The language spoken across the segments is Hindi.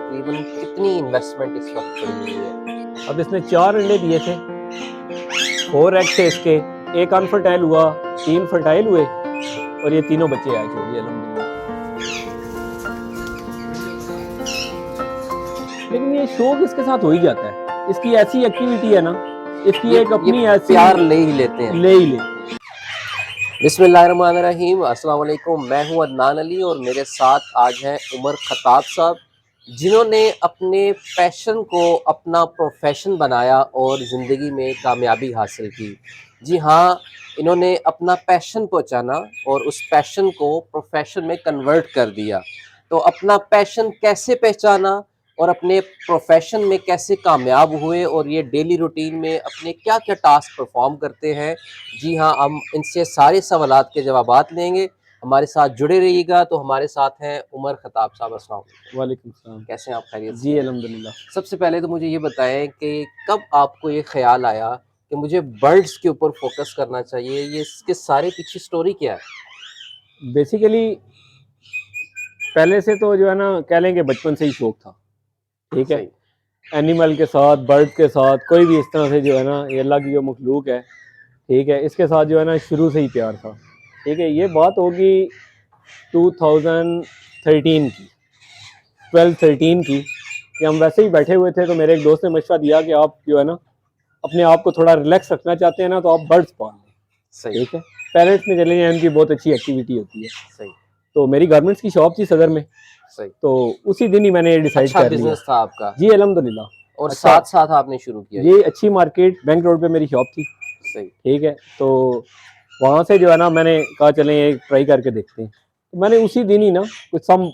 तकरीबन कितनी इन्वेस्टमेंट इस वक्त पड़ी हुई है? अब इसने 4 अंडे दिए थे, 4 एग थे इसके, एक अनफर्टाइल हुआ, 3 फर्टाइल हुए और ये तीनों बच्चे आए छोड़िए अल्हम्दुलिल्लाह। लेकिन ये शौक इसके साथ हो ही जाता है, इसकी ऐसी एक्टिविटी है ना, इसकी एक अपनी ऐसी प्यार ले ही लेते हैं। बिस्मिल्लाहिर्रहमानिर्रहीम, अस्सलाम वालेकुम। मैं हूं अदनान अली और मेरे साथ आज हैं उमर खताब साहब, जिन्होंने अपने पैशन को अपना प्रोफेशन बनाया और ज़िंदगी में कामयाबी हासिल की। जी हाँ, इन्होंने अपना पैशन पहचाना और उस पैशन को प्रोफेशन में कन्वर्ट कर दिया। तो अपना पैशन कैसे पहचाना और अपने प्रोफेशन में कैसे कामयाब हुए और ये डेली रूटीन में अपने क्या-क्या टास्क परफॉर्म करते हैं। जी हाँ, हम इनसे सारे सवालात के जवाबात लेंगे। हमारे साथ जुड़े रहिएगा। तो हमारे साथ हैं उमर खताब साहब। अस्सलाम वालेकुम। वालेकुम सलाम। कैसे हैं आप? खैरियत से? जी अल्हम्दुलिल्लाह। सबसे पहले तो मुझे ये बताएं कि कब आपको ये ख्याल आया कि मुझे बर्ड्स के ऊपर फोकस करना चाहिए? ये इसके सारे पीछे स्टोरी क्या है? बेसिकली पहले से तो जो है ना, कह लें कि बचपन से ही शौक था, ठीक है। एनिमल के साथ, बर्ड के साथ, कोई भी इस तरह से जो है ना, ये अल्लाह की जो मखलूक है, ठीक है, इसके साथ जो है ना शुरू से ही प्यार था, ठीक है। ये बात होगी 2013 की, 12-13 की, कि हम वैसे ही बैठे हुए थे तो मेरे एक दोस्त ने मशवरा दिया कि आप जो है ना अपने आप को थोड़ा रिलैक्स रखना चाहते हैं ना, तो आप बर्ड्स पाल लें, ठीक है। पेरेंट्स में चले जाएं, उनकी बहुत अच्छी एक्टिविटी होती है। सही। तो मेरी गारमेंट्स की शॉप थी सदर में, सही। तो उसी दिन ही मैंने डिसाइड कर लिया। बिजनेस था आपका? जी अल्हम्दुलिल्लाह। और साथ साथ आपने शुरू किया? जी, अच्छी मार्केट बैंक रोड पे मेरी शॉप थी। सही। ठीक है, तो वहाँ से जो है ना मैंने कहा चलें एक ट्राई करके देखते हैं। तो मैंने उसी दिन ही ना कुछ सम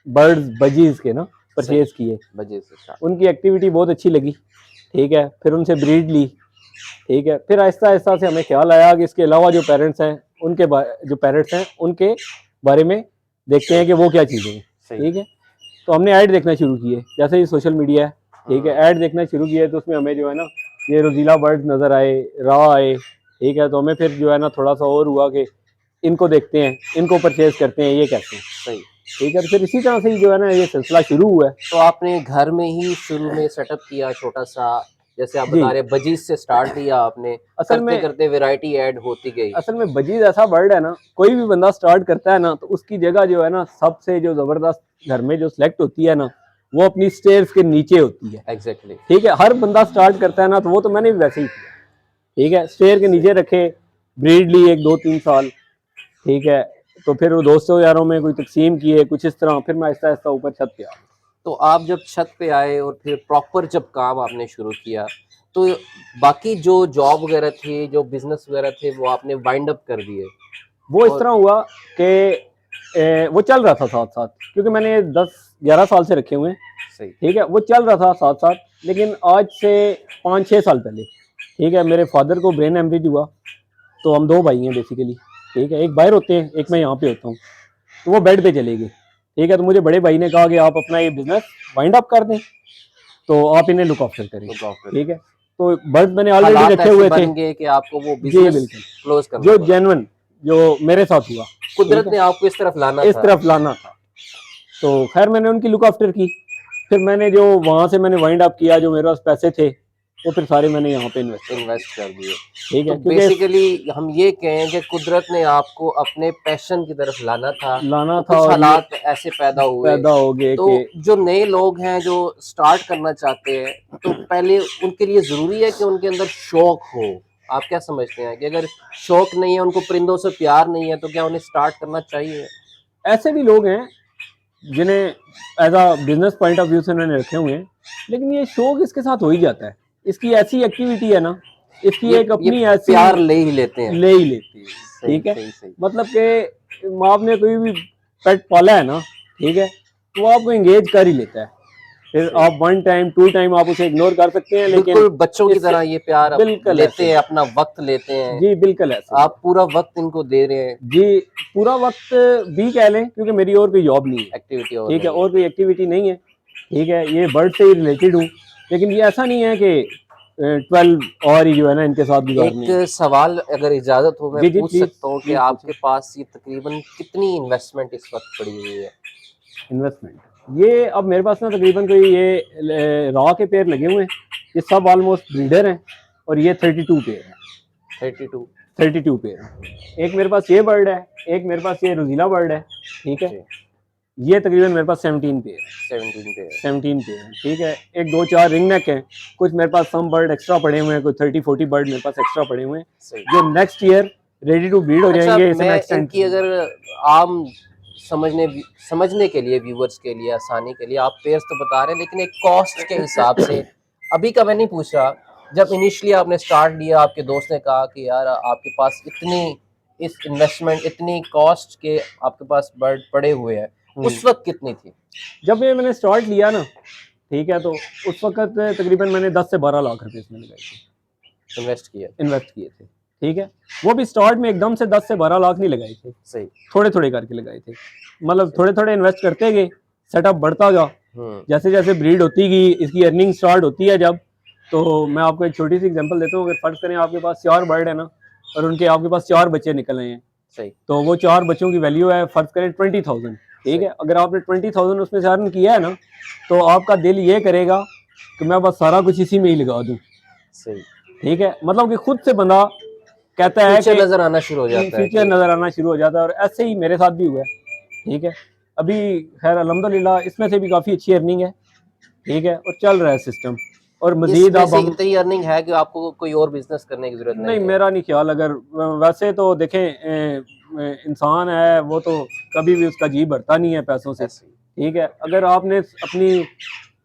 बर्ड्स बजीज के ना परचेज किए। उनकी एक्टिविटी बहुत अच्छी लगी, ठीक है। फिर उनसे ब्रीड ली, ठीक है। फिर आहिस्ता आहिस्ता से हमें ख्याल आया कि इसके अलावा जो पेरेंट्स हैं उनके जो पेरेंट्स हैं उनके बारे में देखते हैं कि वो क्या चीज़ें हैं, ठीक है। तो हमने ऐड देखना शुरू किए, जैसे ये सोशल मीडिया है, ठीक है। ऐड देखना शुरू किए तो उसमें हमें जो है ना ये रोजीला बर्ड्स नज़र आए, राह आए, ठीक है। तो हमें फिर जो है ना थोड़ा सा और हुआ कि इनको देखते हैं, इनको परचेज करते हैं, ये कैसे हैं। सही, ठीक है। तो फिर इसी तरह से ही जो है ना ये सिलसिला शुरू हुआ है। तो आपने घर में ही शुरू में सेटअप किया छोटा सा, जैसे आप बता रहे बजीज से स्टार्ट किया आपने, असल में करते वैरायटी ऐड होती गई। असल में बजीज ऐसा बर्ड है ना, कोई भी बंदा स्टार्ट करता है ना तो उसकी जगह जो है ना सबसे जो जबरदस्त घर में जो सिलेक्ट होती है ना, वो अपनी स्टेयर्स के नीचे होती है। एग्जैक्टली, ठीक है। हर बंदा स्टार्ट करता है ना, तो वो तो मैंने भी वैसे ही किया, ठीक है। स्टेयर के नीचे रखे, ब्रीड ली 1-2-3 साल, ठीक है। तो फिर वो दोस्तों यारों में कोई तकसीम किए कुछ इस तरह, फिर मैं आहिस्ता आहिस्ता ऊपर छत पे आया। तो आप जब छत पे आए और फिर प्रॉपर जब काम आपने शुरू किया, तो बाकी जो जॉब वगैरह थी, जो बिजनेस वगैरह थे, वो आपने वाइंड अप कर दिए? वो इस तरह हुआ कि वो चल रहा था साथ साथ, क्योंकि मैंने 10-11 साल से रखे हुए हैं, सही, ठीक है। वो चल रहा था साथ साथ, लेकिन आज से 5-6 साल पहले, ठीक है, मेरे फादर को ब्रेन हेमरेज हुआ। तो हम 2 भाई हैं बेसिकली, ठीक है। एक बाहर होते हैं, एक मैं यहाँ पे होता हूँ। तो वो बेड पे चले गए, ठीक है। तो मुझे बड़े भाई ने कहा कि आप अपना ये बिजनेस वाइंड अप कर दें, तो आप इन्हें लुक आफ्टर करें, ठीक है। तो बर्ड मैंने ऑलरेडी रखे हुए थे कि आपको वो बिजनेस क्लोज करना, जो जेन्युइन जो मेरे साथ हुआ, कुदरत ने आपको इस तरफ लाना था। तो खैर मैंने उनकी लुक आफ्टर की। फिर मैंने जो वहाँ से मैंने वाइंड अप किया, जो मेरे पास पैसे थे वो फिर सारे मैंने यहाँ पे इन्वेस्ट कर दिए, ठीक है। तो बेसिकली हम ये कहें कि कुदरत ने आपको अपने पैशन की तरफ लाना था, तो कुछ हालात ऐसे पैदा हो गए। तो जो नए लोग हैं जो स्टार्ट करना चाहते हैं, तो पहले उनके लिए जरूरी है कि उनके अंदर शौक हो। आप क्या समझते हैं कि अगर शौक नहीं है, उनको परिंदों से प्यार नहीं है, तो क्या उन्हें स्टार्ट करना चाहिए? ऐसे भी लोग हैं जिन्हें as a business point of view से उन्होंने रखे हुए हैं, लेकिन ये शौक इसके साथ हो ही जाता है। इसकी ऐसी एक्टिविटी है ना, इसकी एक अपनी ऐसी प्यार ले ही लेते हैं, ठीक है। मतलब कि आपने कोई भी पेट पाला है ना, ठीक है, तो वो आपको एंगेज कर ही लेता है। फिर आप 1 टाइम 2 टाइम आप उसे इग्नोर कर सकते हैं, लेकिन बिल्कुल बच्चों की तरह ये प्यार लेते हैं, अपना वक्त लेते हैं। जी बिल्कुल ऐसा, आप पूरा वक्त इनको दे रहे हैं। जी पूरा वक्त भी कह लें, क्योंकि मेरी और कोई जॉब नहीं है, एक्टिविटी, ठीक है, और कोई एक्टिविटी नहीं है, ठीक है। ये बर्ड से ही रिलेटेड हूँ, लेकिन ये ऐसा नहीं है कि 12 और ही जो है ना इनके साथ गुजारनी है। एक सवाल अगर इजाजत हो मैं पूछ सकता हूँ कि आपके पास ये तकरीबन कितनी इन्वेस्टमेंट इस वक्त पड़ी हुई है? इन्वेस्टमेंट ये अब मेरे पास ना तकरीबन कोई ये रॉ के पेयर लगे हुए हैं, ये सब ऑलमोस्ट ब्रीडर हैं, और ये 32 पेयर है। 32 पेयर है। एक मेरे पास ये बर्ड है, एक मेरे पास ये रोजीला बर्ड है, ठीक है। ये तकरीबन मेरे पास 17 पेयर है। 17 पेयर है, ठीक है। एक दो चार रिंग नेक है, कुछ मेरे पास सम बर्ड एक्स्ट्रा पड़े हुए हैं, कुछ 30-40 बर्ड मेरे पास एक्स्ट्रा पड़े हुए हैं जो next year ready to breed हो जाएंगे। मैं इनकी अगर आम समझने के लिए, व्यूवर्स के लिए आसानी के लिए, आप पेयर्स तो बता रहे हैं, लेकिन एक कॉस्ट के हिसाब से अभी का मैं नहीं पूछ रहा, जब इनिशियली आपने स्टार्ट लिया, आपके दोस्त ने कहा कि यार आपके पास इतनी इस इन्वेस्टमेंट, इतनी कॉस्ट के आपके पास बर्ड पड़े हुए हैं, उस वक्त कितनी थी? जब ये मैंने स्टार्ट लिया ना, ठीक है, तो उस वक्त तकरीबन मैंने 10 से 12 लाख रुपए इसमें लगाए थे, इन्वेस्ट किए थे, ठीक है। वो भी स्टार्ट में एकदम से 10 से 12 लाख नहीं लगाए थे, सही, थोड़े थोड़े करके लगाए थे, मतलब थोड़े थोड़े इन्वेस्ट करते गए, सेटअप बढ़ता गया, जैसे जैसे ब्रीड होती गई, इसकी अर्निंग स्टार्ट होती है जब, तो मैं आपको एक छोटी सी एग्जांपल देता हूँ। अगर फर्ज करें आपके पास 4 बर्ड है ना, और उनके आपके पास 4 बच्चे निकल रहे हैं, सही, तो वो 4 बच्चों की वैल्यू है फर्ज करें 20,000, ठीक है। अगर आपने 20,000 उसमें से अर्न किया है ना, तो आपका दिल ये करेगा कि मैं बस सारा कुछ इसी में ही लगा दूं, सही, ठीक है। मतलब कि खुद से बंदा कहता है कि नजर आना शुरू हो जाता है, फ्यूचर नजर आना शुरू हो जाता है, और ऐसे ही मेरे साथ भी हुआ है, ठीक है। अभी खैर अल्हम्दुलिल्लाह इसमें से भी काफ़ी अच्छी अर्निंग है, ठीक है, और चल रहा है सिस्टम। और मजीद अब हम इतनी अर्निंग है कि आपको कोई और बिजनेस करने की जरूरत नहीं, मेरा नहीं ख्याल। अगर वैसे तो देखें, इंसान है वो तो कभी भी उसका जी भरता नहीं है पैसों से, ठीक है। अगर आपने अपनी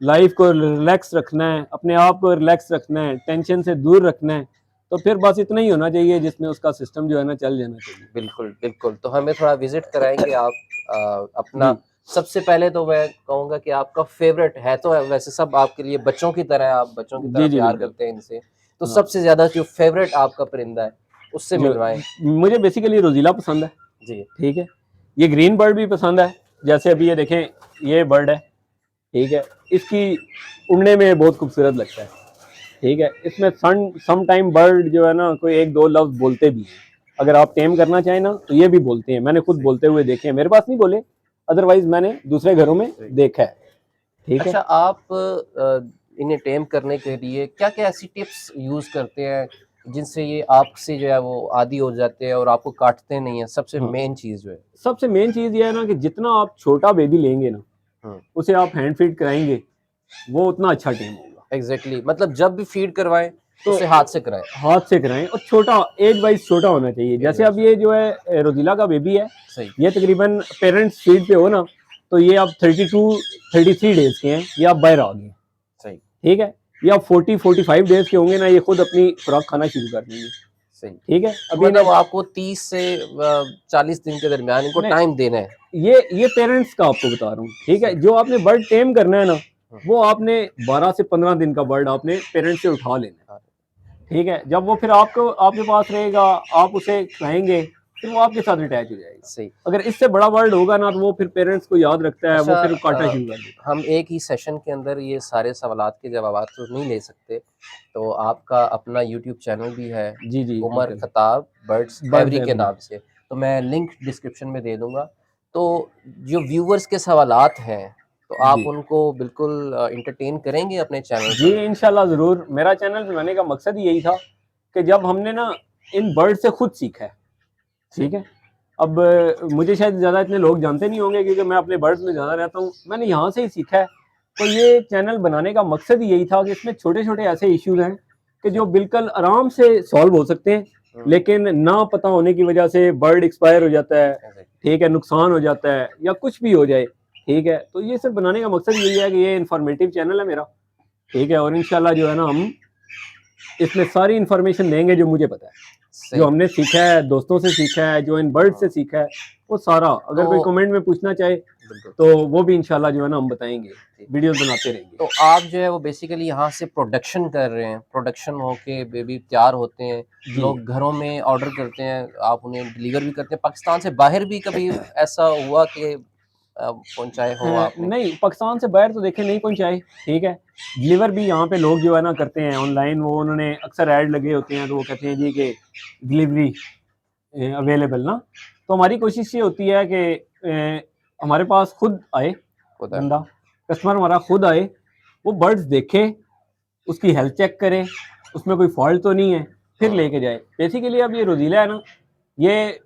लाइफ को रिलैक्स रखना है, अपने आप को रिलैक्स रखना है, टेंशन से दूर रखना है, तो फिर बस इतना ही होना चाहिए जिसमें उसका सिस्टम जो है ना चल जाना चाहिए। बिल्कुल बिल्कुल। तो हमें थोड़ा विजिट कराएंगे आप अपना? सबसे पहले तो मैं कहूँगा कि आपका फेवरेट है, तो वैसे सब आपके लिए बच्चों की तरह, आप बच्चों की तरह प्यार करते हैं इनसे, तो सबसे ज्यादा जो फेवरेट आपका परिंदा है उससे मिलवाएं। मुझे बेसिकली रोजीला पसंद है जी, ठीक है। ये ग्रीन बर्ड भी पसंद है, जैसे अभी ये देखें, ये बर्ड है, ठीक है। इसकी उड़ने में बहुत खूबसूरत लगता है, ठीक है। इसमें सम टाइम बर्ड जो है ना कोई एक दो लफ्ज बोलते भी हैं, अगर आप टेम करना चाहें ना तो ये भी बोलते हैं। मैंने खुद बोलते हुए देखे हैं, मेरे पास नहीं बोले, अदरवाइज मैंने दूसरे घरों में देखा है, ठीक है। अच्छा, आप इन्हें टेम करने के लिए क्या क्या ऐसी टिप्स यूज करते हैं जिनसे ये आपसे जो है वो आदी हो जाते हैं और आपको काटते नहीं है? सबसे मेन चीज जो है, सबसे मेन चीज ये है ना कि जितना आप छोटा बेबी लेंगे ना, उसे आप हैंड फीड कराएंगे, वो उतना अच्छा टेम होगा। एग्जैक्टली, मतलब जब भी फीड करवाएं तो उसे हाथ से कराएं, और छोटा एज वाइज छोटा होना चाहिए। जैसे अब ये जो है रोजीला का बेबी है, ये तकरीबन पेरेंट्स फीड पे हो ना, तो ये अब 32-33 डेज के हैं, ये आप बाहर आ गए, सही, ठीक है। ये आप 40-45 डेज के होंगे ना, ये खुद अपनी खुराक खाना शुरू कर देंगे, सही, ठीक है। अभी मतलब आपको 30 से 40 दिन के दरमियान इनको टाइम देना है। ये पेरेंट्स का आपको बता रहा हूँ, ठीक है। जो आपने बर्ड टेम करना है ना, वो आपने 12 से 15 दिन का बर्ड आपने पेरेंट्स से उठा लेना है, ठीक है। जब वो फिर आपके पास रहेगा, आप उसे खिलाएंगे, फिर वो आपके साथ अटैच हो जाएगा, सही। अगर इससे बड़ा बर्ड होगा ना, तो वो फिर पेरेंट्स को याद रखता है, वो फिर काटना शुरू कर देता है। हम एक ही सेशन के अंदर ये सारे सवालात के जवाब तो नहीं ले सकते, तो आपका अपना यूट्यूब चैनल भी है, जी, उमर खताब बर्ड्स एवरी के नाम से, तो मैं लिंक डिस्क्रिप्शन में दे दूंगा। तो जो व्यूवर्स के सवालात हैं, तो आप उनको बिल्कुल इंटरटेन करेंगे अपने चैनल? जी इंशाल्लाह ज़रूर। मेरा चैनल बनाने का मकसद यही था कि जब हमने ना इन बर्ड से खुद सीखा है, ठीक है। अब मुझे शायद ज़्यादा इतने लोग जानते नहीं होंगे क्योंकि मैं अपने बर्ड्स में ज़्यादा रहता हूँ, मैंने यहाँ से ही सीखा है। तो ये चैनल बनाने का मकसद यही था कि इसमें छोटे छोटे ऐसे इश्यूज हैं कि जो बिल्कुल आराम से सॉल्व हो सकते हैं, लेकिन ना पता होने की वजह से बर्ड एक्सपायर हो जाता है, ठीक है, नुकसान हो जाता है या कुछ भी हो जाए, ठीक है। तो ये सब बनाने का मकसद यही है कि ये इन्फॉर्मेटिव चैनल है मेरा, ठीक है। और इंशाल्लाह जो है ना हम इसमें सारी इन्फॉर्मेशन देंगे जो मुझे पता है, जो हमने सीखा है, दोस्तों से सीखा है, जो इन बर्ड से सीखा है, वो सारा। अगर कोई कमेंट में पूछना चाहे तो वो भी इंशाल्लाह जो है ना हम बताएंगे, वीडियोस बनाते रहेंगे। तो आप जो है वो बेसिकली यहाँ से प्रोडक्शन कर रहे हैं, प्रोडक्शन होके बेबी तैयार होते हैं, लोग घरों में ऑर्डर करते हैं, आप उन्हें डिलीवर भी करते हैं? पाकिस्तान से बाहर भी कभी ऐसा हुआ कि पहुंचाए हो आपने? नहीं, पाकिस्तान से बाहर तो देखे नहीं पहुंचाए, ठीक है। डिलीवर भी यहाँ पे लोग जो है ना करते हैं ऑनलाइन, वो उन्होंने अक्सर ऐड लगे होते हैं तो वो कहते हैं जी कि डिलीवरी अवेलेबल ना। तो हमारी कोशिश ये होती है कि हमारे पास खुद आए बंदा, कस्टमर हमारा खुद आए, वो बर्ड्स देखे, उसकी हेल्थ चेक करे, उसमें कोई फॉल्ट तो नहीं है, फिर लेके जाए। बेसिकली अब ये रोजीला है ना, ये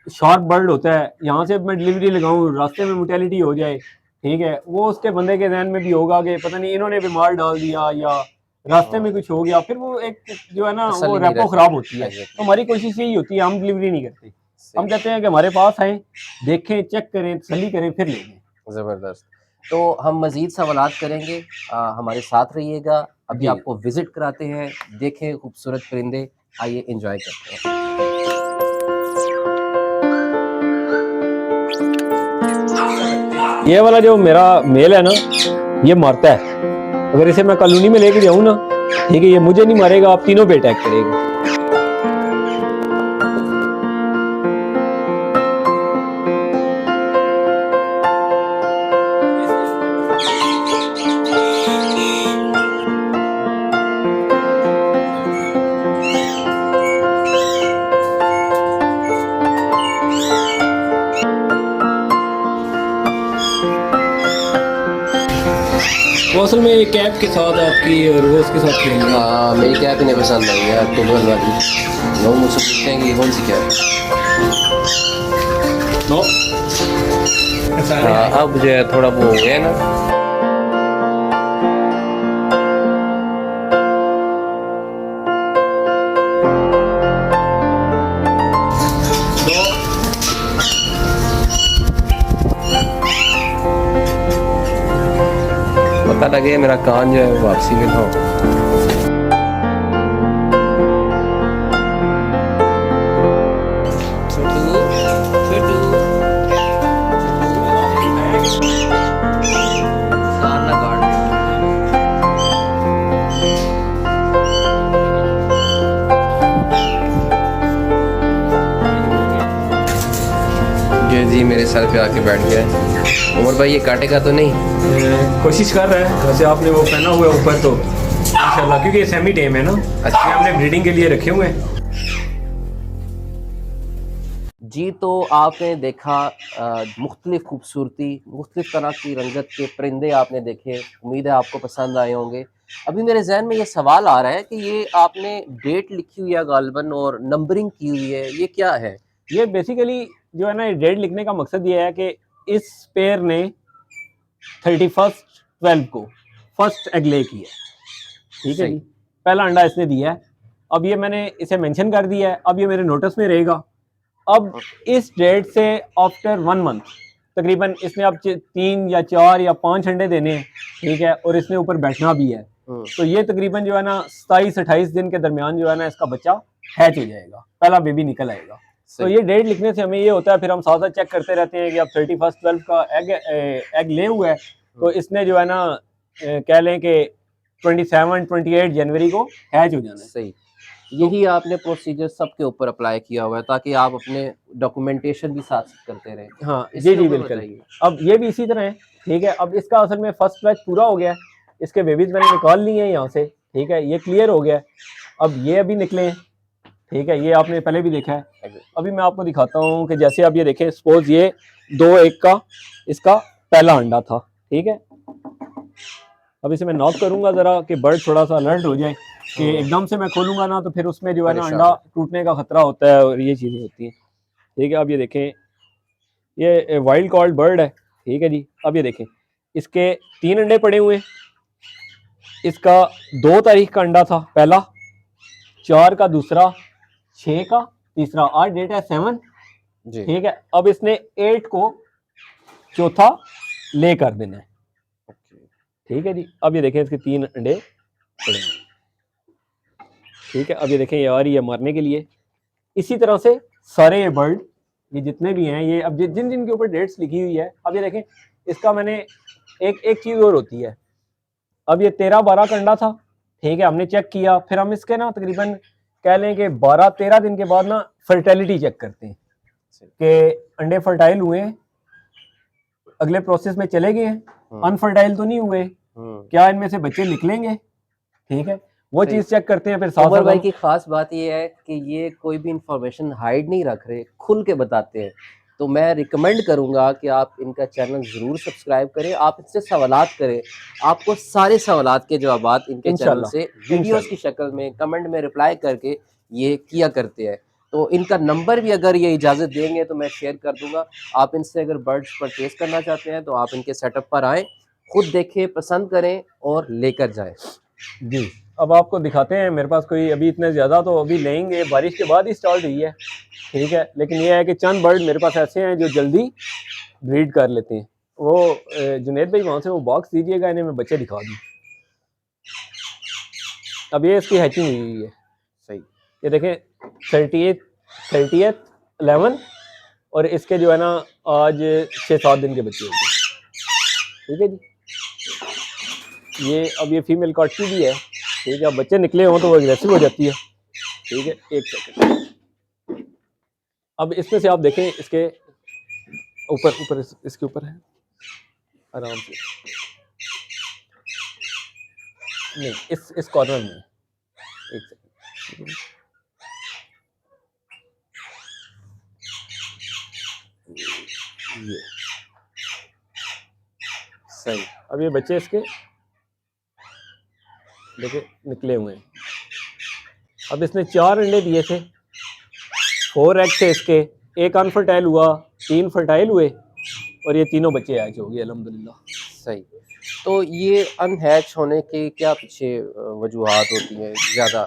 शार्प बर्ड होता है, यहाँ से मैं डिलीवरी लगाऊं, रास्ते में मोर्टेलिटी हो जाए, ठीक है, वो उसके बंदे के ध्यान में भी होगा कि पता नहीं इन्होंने बीमार डाल दिया या रास्ते में कुछ हो गया, फिर वो एक जो है ना वो रेपो खराब होती है। तो हमारी कोशिश यही होती है, हम डिलीवरी नहीं करते, हम कहते हैं कि हमारे पास आए, देखें, चेक करें, तसल्ली करें, फिर ले लें। ज़बरदस्त। तो हम मज़ीद सवालात करेंगे, हमारे साथ रहिएगा। अभी आपको विज़िट कराते हैं, देखें खूबसूरत परिंदे, आइए एंजॉय करते हैं। ये वाला जो मेरा मेल है ना, ये मारता है, अगर इसे मैं कॉलोनी में लेके जाऊँ ना, ठीक है, ये मुझे नहीं मारेगा, आप तीनों पे अटैक करेगा। वो असल में कैप के साथ आपकी और वो उसके साथ खेलेंगे। हाँ, मेरी कैप इन्हें पसंद आई यार, टुलवर वाली। लोग मुझसे पूछते हैं कि कौन सी कैप है। हाँ, अब जो है थोड़ा वो हो गया ना। पता लगे मेरा कान जो है वापसी में हो। जी मेरे सर पे आके बैठ गया है। उमर भाई ये काटेगा तो नहीं? कोशिश कर रहा है, वैसे आपने वो पहना हुआ है ऊपर तो माशाल्लाह, क्योंकि ये सेमी टेम है ना, अच्छा हमने ब्रीडिंग के लिए रखे हुए हैं। जी तो आपने देखा मुख्तलिफ खूबसूरती, मुख्तलिफ तरह की रंगत के परिंदे आपने देखे, उम्मीद है आपको पसंद आए होंगे। अभी मेरे जहन में ये सवाल आ रहा है कि ये आपने डेट लिखी हुई है गालिबन और नंबरिंग की हुई है, ये क्या है? ये बेसिकली जो है ना, डेट लिखने का मकसद ये है कि इस पेयर ने 31/12 को फर्स्ट एग ले किया, ठीक है जी, पहला अंडा इसने दिया है। अब ये मैंने इसे मेंशन कर दिया है, अब ये मेरे नोटिस में रहेगा। अब इस डेट से आफ्टर 1 मंथ तकरीबन इसने अब 3 या 4 या 5 अंडे देने हैं, ठीक है, और इसने ऊपर बैठना भी है। तो ये तकरीबन जो है ना 27-28 दिन के दरमियान जो है ना इसका बच्चा हैच हो जाएगा, पहला बेबी निकल आएगा। तो ये डेट लिखने से हमें ये होता है, फिर हम साथ साथ चेक करते रहते हैं कि अब 31/12 का एग ले हुआ है, तो इसने जो है ना कह लें कि 27-28 जनवरी को हैच हो जाना है। सही, यही आपने प्रोसीजर सबके ऊपर अप्लाई किया हुआ है ताकि आप अपने डॉक्यूमेंटेशन भी साथ करते रहें। हाँ जी जी बिल्कुल। अब ये भी इसी तरह है, ठीक है। अब इसका असल में फर्स्ट बैच पूरा हो गया है, इसके बेबीज मैंने निकाल लिए हैं यहाँ से, ठीक है, ये क्लियर हो गया है। अब ये अभी निकले हैं, ठीक है, ये आपने पहले भी देखा है। अभी मैं आपको दिखाता हूँ कि जैसे आप ये देखें, सपोज ये 2-1 का इसका पहला अंडा था, ठीक है। अब इसे मैं नॉक करूंगा जरा कि बर्ड थोड़ा सा अलर्ट हो जाए, कि एकदम से मैं खोलूंगा ना तो फिर उसमें जो है ना अंडा टूटने का खतरा होता है और ये चीज़ें होती हैं, ठीक है। अब ये देखें, ये वाइल्ड कॉल्ड बर्ड है, ठीक है जी। अब ये देखें, इसके 3 अंडे पड़े हुए, इसका 2 तारीख का अंडा था पहला, 4 का दूसरा, 6 का तीसरा, आज डेट है 7, ठीक है। अब इसने 8 को चौथा ले कर देना है, ठीक है जी। अब ये देखें, इसके 3 अंडे पड़े हैं, ठीक है। अब ये देखें, ये आ रही है मारने के लिए। इसी तरह से सारे ये बर्ड, ये जितने भी हैं, ये अब जिन जिन के ऊपर डेट्स लिखी हुई है, अब ये देखें, इसका मैंने एक चीज़ और होती है। अब ये 13-12 का अंडा था, ठीक है, हमने चेक किया, फिर हम इसके ना तकरीबन कह लें कि 12-13 दिन के बाद ना फर्टिलिटी चेक करते हैं कि अंडे फर्टाइल हुए हैं, अगले प्रोसेस में चले गए हैं, अनफर्टाइल तो नहीं हुए, क्या इनमें से बच्चे निकलेंगे, ठीक है, वो चीज चेक करते हैं। फिर उमर भाई की खास बात ये है कि ये कोई भी इंफॉर्मेशन हाइड नहीं रख रहे, खुल के बताते हैं। तो मैं रिकमेंड करूँगा कि आप इनका चैनल ज़रूर सब्सक्राइब करें, आप इनसे सवालात करें, आपको सारे सवालात के जवाबात इनके चैनल इंशाल्लाह से वीडियोस इंशाल्लाह। की शक्ल में कमेंट में रिप्लाई करके ये किया करते हैं। तो इनका नंबर भी अगर ये इजाज़त देंगे तो मैं शेयर कर दूँगा। आप इनसे अगर बर्ड्स परचेज़ करना चाहते हैं तो आप इनके सेटअप पर आएँ, खुद देखें, पसंद करें और लेकर जाएँ। जी, अब आपको दिखाते हैं, मेरे पास कोई अभी इतने ज़्यादा तो अभी लेंगे, बारिश के बाद ही स्टार्ट हुई है, ठीक है। लेकिन ये है कि चंद बर्ड मेरे पास ऐसे हैं जो जल्दी ब्रीड कर लेते हैं। वो जुनैद भाई वहाँ से वो बॉक्स दीजिएगा, इन्हें मैं बच्चे दिखा दूँ। अब ये इसकी हैचिंग हुई है, सही। ये देखें 30th 11 और इसके जो है ना आज 6-7 दिन के बच्चे होते हैं, ठीक है जी। ये अब ये फीमेल काटती भी है, ठीक है। अब बच्चे निकले हों तो वो एग्रेसिव हो जाती है, ठीक है। एक सेकंड, अब इसमें से आप देखें, इसके ऊपर इसके ऊपर है, आराम से नहीं, इस कॉर्नर में, एक सेकंड, ये सही। अब ये बच्चे इसके देखिए निकले हुए हैं। अब इसने 4 अंडे दिए थे, 4 एग थे इसके, एक अनफर्टाइल हुआ, 3 फर्टाइल हुए और ये तीनों बच्चे हैच हो गए अल्हम्दुलिल्लाह। सही। तो ये अनहैच होने के क्या पीछे वजूहात होती हैं ज़्यादा?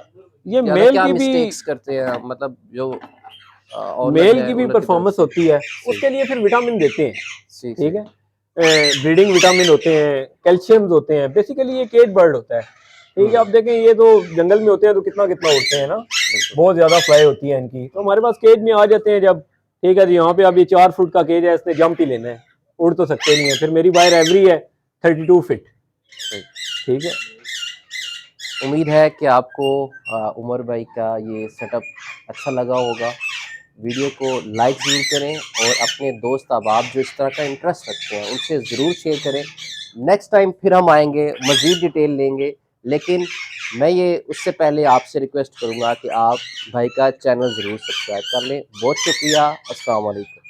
ये ज़्यादा मेल क्या की भी मिस्टेक्स करते हैं मतलब जो ओनर मेल है की भी ओनर की तरफ परफॉर्मेंस से? होती है, सही, उसके लिए फिर विटामिन देते हैं, सही, ठीक सही। है। ब्रीडिंग विटामिन होते हैं, कैल्शियम्स होते हैं, बेसिकली ये केज बर्ड होता है, ठीक है। आप देखें ये तो जंगल में होते हैं तो कितना कितना उड़ते हैं ना, बिल्कुल। बहुत ज़्यादा फ्लाई होती है इनकी। तो हमारे पास केज में आ जाते हैं जब, ठीक है जी। यहाँ पे अभी 4 फुट का केज है, इसने जंप ही लेना है, उड़ तो सकते नहीं है। फिर मेरी बायर एवरी है 32 फीट, सही। ठीक है। उम्मीद है कि आपको उमर भाई का ये सेटअप अच्छा लगा होगा। वीडियो को लाइक ज़रूर करें और अपने दोस्त अहबाब जो इस तरह का इंटरेस्ट रखते हैं उनसे ज़रूर शेयर करें। नेक्स्ट टाइम फिर हम आएँगे, मज़ीद डिटेल लेंगे, लेकिन मैं ये उससे पहले आपसे रिक्वेस्ट करूँगा कि आप भाई का चैनल ज़रूर सब्सक्राइब कर लें। बहुत शुक्रिया। अस्सलाम वालेकुम।